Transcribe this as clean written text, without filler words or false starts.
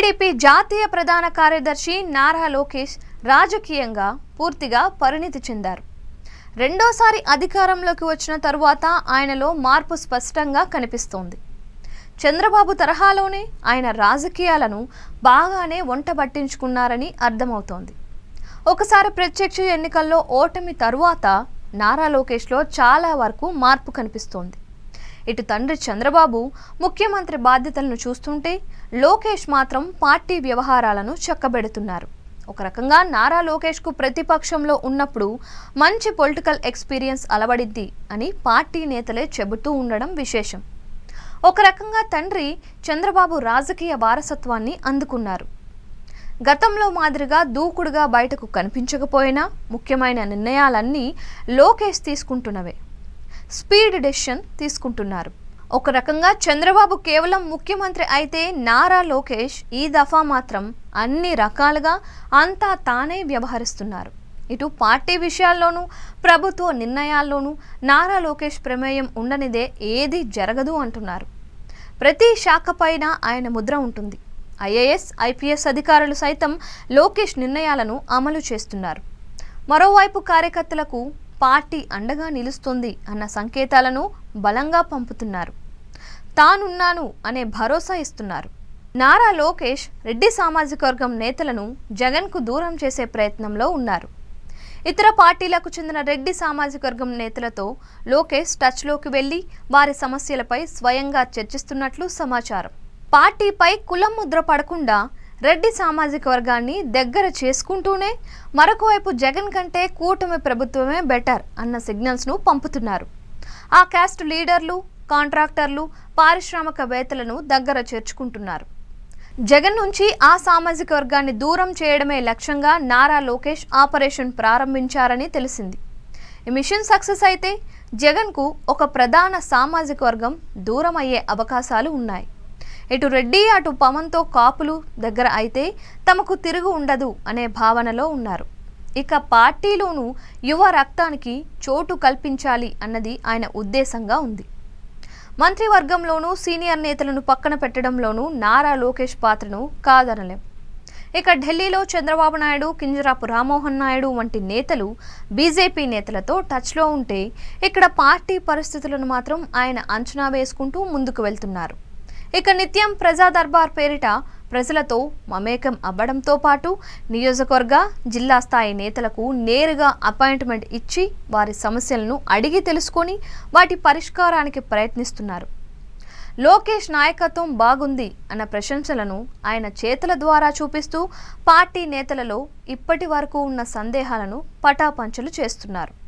TDP జాతీయ ప్రధాన కార్యదర్శి నారా లోకేష్ రాజకీయంగా పూర్తిగా పరిణితి చెందారు. రెండోసారి అధికారంలోకి వచ్చిన తరువాత ఆయనలో మార్పు స్పష్టంగా కనిపిస్తోంది. చంద్రబాబు తరహాలోనే ఆయన రాజకీయాలను బాగానే వంటబట్టించుకున్నారని అర్థమవుతోంది. ఒకసారి ప్రత్యక్ష ఎన్నికల్లో ఓటమి తరువాత నారా లోకేష్లో చాలా వరకు మార్పు కనిపిస్తోంది. ఇటు తండ్రి చంద్రబాబు ముఖ్యమంత్రి బాధ్యతలను చూస్తుంటే లోకేష్ మాత్రం పార్టీ వ్యవహారాలను చక్కబెడుతున్నారు. ఒక రకంగా నారా లోకేష్కు ప్రతిపక్షంలో ఉన్నప్పుడు మంచి పొలిటికల్ ఎక్స్పీరియన్స్ అలవడిద్ది అని పార్టీ నేతలే చెబుతూ ఉండడం విశేషం. ఒక రకంగా తండ్రి చంద్రబాబు రాజకీయ వారసత్వాన్ని అందుకున్నారు. గతంలో మాదిరిగా దూకుడుగా బయటకు కనిపించకపోయినా ముఖ్యమైన నిర్ణయాలన్నీ లోకేష్ తీసుకుంటున్నవే. స్పీడ్ డెసిషన్ తీసుకుంటున్నారు. ఒక రకంగా చంద్రబాబు కేవలం ముఖ్యమంత్రి అయితే నారా లోకేష్ ఈ దఫా మాత్రం అన్ని రకాలుగా అంతా తానే వ్యవహరిస్తున్నారు. ఇటు పార్టీ విషయాల్లోనూ ప్రభుత్వ నిర్ణయాల్లోనూ నారా లోకేష్ ప్రమేయం ఉండనిదే ఏది జరగదు అంటున్నారు. ప్రతి శాఖ పైన ఆయన ముద్ర ఉంటుంది. ఐఏఎస్, ఐపీఎస్ అధికారులు సైతం లోకేష్ నిర్ణయాలను అమలు చేస్తున్నారు. మరోవైపు కార్యకర్తలకు పార్టీ అండగా నిలుస్తుంది అన్న సంకేతాలను బలంగా పంపుతున్నారు. తానున్నాను అనే భరోసా ఇస్తున్నారు. నారా లోకేష్ రెడ్డి సామాజిక వర్గం నేతలను జగన్కు దూరం చేసే ప్రయత్నంలో ఉన్నారు. ఇతర పార్టీలకు చెందిన రెడ్డి సామాజిక వర్గం నేతలతో లోకేష్ టచ్లోకి వెళ్లి వారి సమస్యలపై స్వయంగా చర్చిస్తున్నట్లు సమాచారం. పార్టీపై కులం ముద్ర పడకుండా రెడ్డి సామాజిక వర్గాన్ని దగ్గర చేసుకుంటూనే మరొకవైపు జగన్ కంటే కూటమి ప్రభుత్వమే బెటర్ అన్న సిగ్నల్స్ను పంపుతున్నారు. ఆ క్యాస్ట్ లీడర్లు, కాంట్రాక్టర్లు, పారిశ్రామికవేత్తలను దగ్గర చేర్చుకుంటున్నారు. జగన్ నుంచి ఆ సామాజిక వర్గాన్ని దూరం చేయడమే లక్ష్యంగా నారా లోకేష్ ఆపరేషన్ ప్రారంభించారని తెలిసింది. ఈ మిషన్ సక్సెస్ అయితే జగన్కు ఒక ప్రధాన సామాజిక వర్గం దూరం అయ్యే అవకాశాలు ఉన్నాయి. ఇటు రెడ్డి అటు పవన్తో కాపులు దగ్గర అయితే తమకు తిరుగు ఉండదు అనే భావనలో ఉన్నారు. ఇక పార్టీలోనూ యువ రక్తానికి చోటు కల్పించాలి అన్నది ఆయన ఉద్దేశంగా ఉంది. మంత్రివర్గంలోనూ సీనియర్ నేతలను పక్కన పెట్టడంలోనూ నారా లోకేష్ పాత్రను కాదనలేం. ఇక ఢిల్లీలో చంద్రబాబు నాయుడు, కింజరాపు రామ్మోహన్ నాయుడు వంటి నేతలు బీజేపీ నేతలతో టచ్లో ఉంటే ఇక్కడ పార్టీ పరిస్థితులను మాత్రం ఆయన అంచనా వేసుకుంటూ ముందుకు వెళ్తున్నారు. ఇక నిత్యం ప్రజా దర్బార్ పేరిట ప్రజలతో మమేకం అవ్వడంతో పాటు నియోజకవర్గ, జిల్లా స్థాయి నేతలకు నేరుగా అపాయింట్మెంట్ ఇచ్చి వారి సమస్యలను అడిగి తెలుసుకొని వాటి పరిష్కారానికి ప్రయత్నిస్తున్నారు. లోకేష్ నాయకత్వం బాగుంది అన్న ప్రశంసలను ఆయన చేతల ద్వారా చూపిస్తూ పార్టీ నేతలలో ఇప్పటి వరకు ఉన్న సందేహాలను పటాపంచలు చేస్తున్నారు.